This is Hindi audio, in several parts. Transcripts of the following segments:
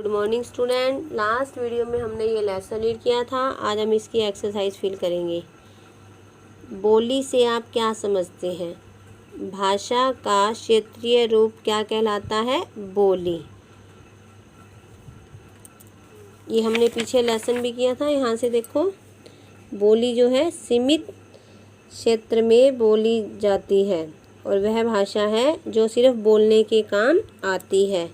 Good morning student. Last video में हमने ये लेसन रीड किया था। आज हम इसकी एक्सरसाइज फिल करेंगे। बोली से आप क्या समझते हैं? भाषा का क्षेत्रीय रूप क्या कहलाता है? बोली। ये हमने पीछे लेसन भी किया था। यहाँ से देखो, बोली जो है सीमित क्षेत्र में बोली जाती है और वह भाषा है जो सिर्फ बोलने के काम आती है।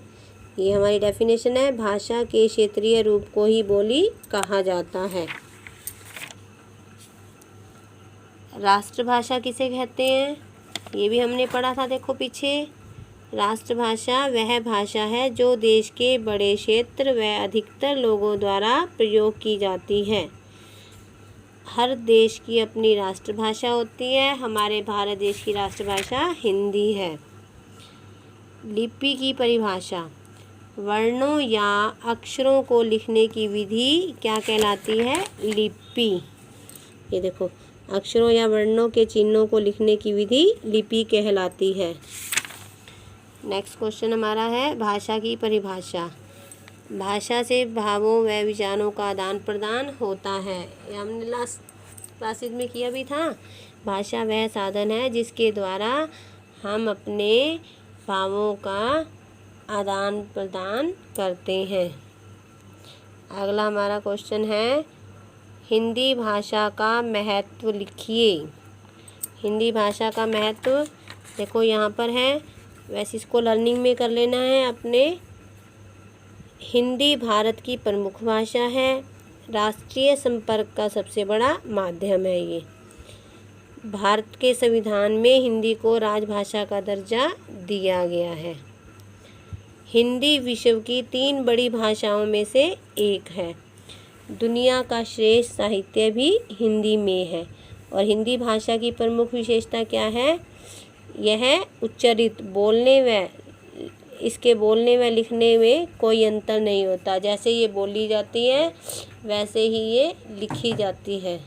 ये हमारी डेफिनेशन है। भाषा के क्षेत्रीय रूप को ही बोली कहा जाता है। राष्ट्रभाषा किसे कहते हैं? ये भी हमने पढ़ा था। देखो पीछे, राष्ट्रभाषा वह भाषा है जो देश के बड़े क्षेत्र व अधिकतर लोगों द्वारा प्रयोग की जाती है। हर देश की अपनी राष्ट्रभाषा होती है। हमारे भारत देश की राष्ट्रभाषा हिंदी है। लिपि की परिभाषा, वर्णों या अक्षरों को लिखने की विधि क्या कहलाती है? लिपि। ये देखो, अक्षरों या वर्णों के चिन्हों को लिखने की विधि लिपि कहलाती है। नेक्स्ट क्वेश्चन हमारा है भाषा की परिभाषा। भाषा से भावों व विचारों का आदान प्रदान होता है। ये हमने लास्ट क्लासेज में किया भी था। भाषा वह साधन है जिसके द्वारा हम अपने भावों का आदान प्रदान करते हैं। अगला हमारा क्वेश्चन है हिंदी भाषा का महत्व लिखिए। हिंदी भाषा का महत्व देखो यहाँ पर है। वैसे इसको लर्निंग में कर लेना है अपने। हिंदी भारत की प्रमुख भाषा है। राष्ट्रीय संपर्क का सबसे बड़ा माध्यम है। ये भारत के संविधान में हिंदी को राजभाषा का दर्जा दिया गया है। हिंदी विश्व की 3 बड़ी भाषाओं में से एक है। दुनिया का श्रेष्ठ साहित्य भी हिंदी में है। और हिंदी भाषा की प्रमुख विशेषता क्या है? यह उच्चारित इसके बोलने व लिखने में कोई अंतर नहीं होता। जैसे ये बोली जाती है वैसे ही ये लिखी जाती है।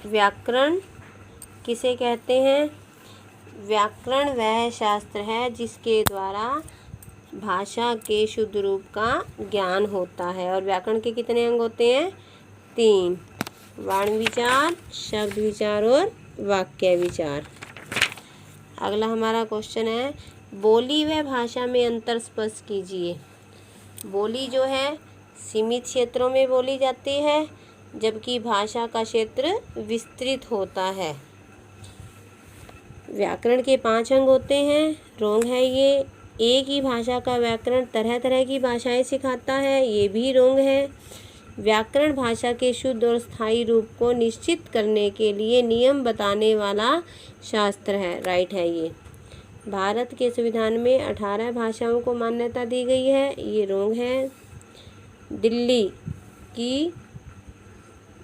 व्याकरण किसे कहते हैं? व्याकरण वह शास्त्र है जिसके द्वारा भाषा के शुद्ध रूप का ज्ञान होता है। और व्याकरण के कितने अंग होते हैं? 3, वर्ण विचार, शब्द विचार और वाक्य विचार। अगला हमारा क्वेश्चन है बोली व भाषा में अंतर स्पष्ट कीजिए। बोली जो है सीमित क्षेत्रों में बोली जाती है, जबकि भाषा का क्षेत्र विस्तृत होता है। व्याकरण के 5 अंग होते हैं। रोंग है ये। एक ही भाषा का व्याकरण तरह तरह की भाषाएं सिखाता है। ये भी रोंग है। व्याकरण भाषा के शुद्ध और स्थायी रूप को निश्चित करने के लिए नियम बताने वाला शास्त्र है। राइट है ये। भारत के संविधान में 18 भाषाओं को मान्यता दी गई है। ये रोंग है। दिल्ली की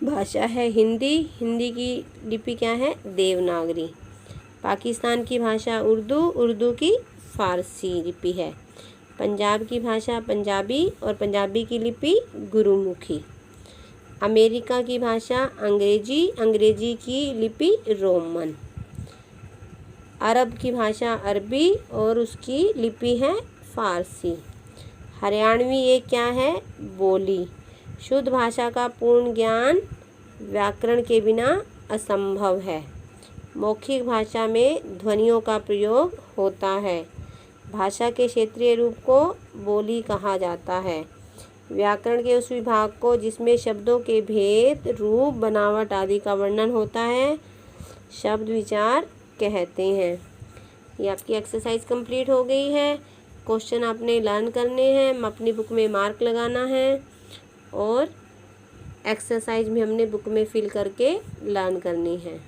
भाषा है हिंदी। हिंदी की लिपि क्या है? देवनागरी। पाकिस्तान की भाषा उर्दू। उर्दू की फारसी लिपि है। पंजाब की भाषा पंजाबी और पंजाबी की लिपि गुरुमुखी। अमेरिका की भाषा अंग्रेजी। अंग्रेजी की लिपि रोमन। अरब की भाषा अरबी और उसकी लिपि है फारसी। हरियाणवी ये क्या है? बोली। शुद्ध भाषा का पूर्ण ज्ञान व्याकरण के बिना असंभव है। मौखिक भाषा में ध्वनियों का प्रयोग होता है। भाषा के क्षेत्रीय रूप को बोली कहा जाता है। व्याकरण के उस विभाग को जिसमें शब्दों के भेद, रूप, बनावट आदि का वर्णन होता है शब्द विचार कहते हैं। ये आपकी एक्सरसाइज कंप्लीट हो गई है। क्वेश्चन आपने लर्न करने हैं, अपनी बुक में मार्क लगाना है और एक्सरसाइज भी हमने बुक में फिल करके लर्न करनी है।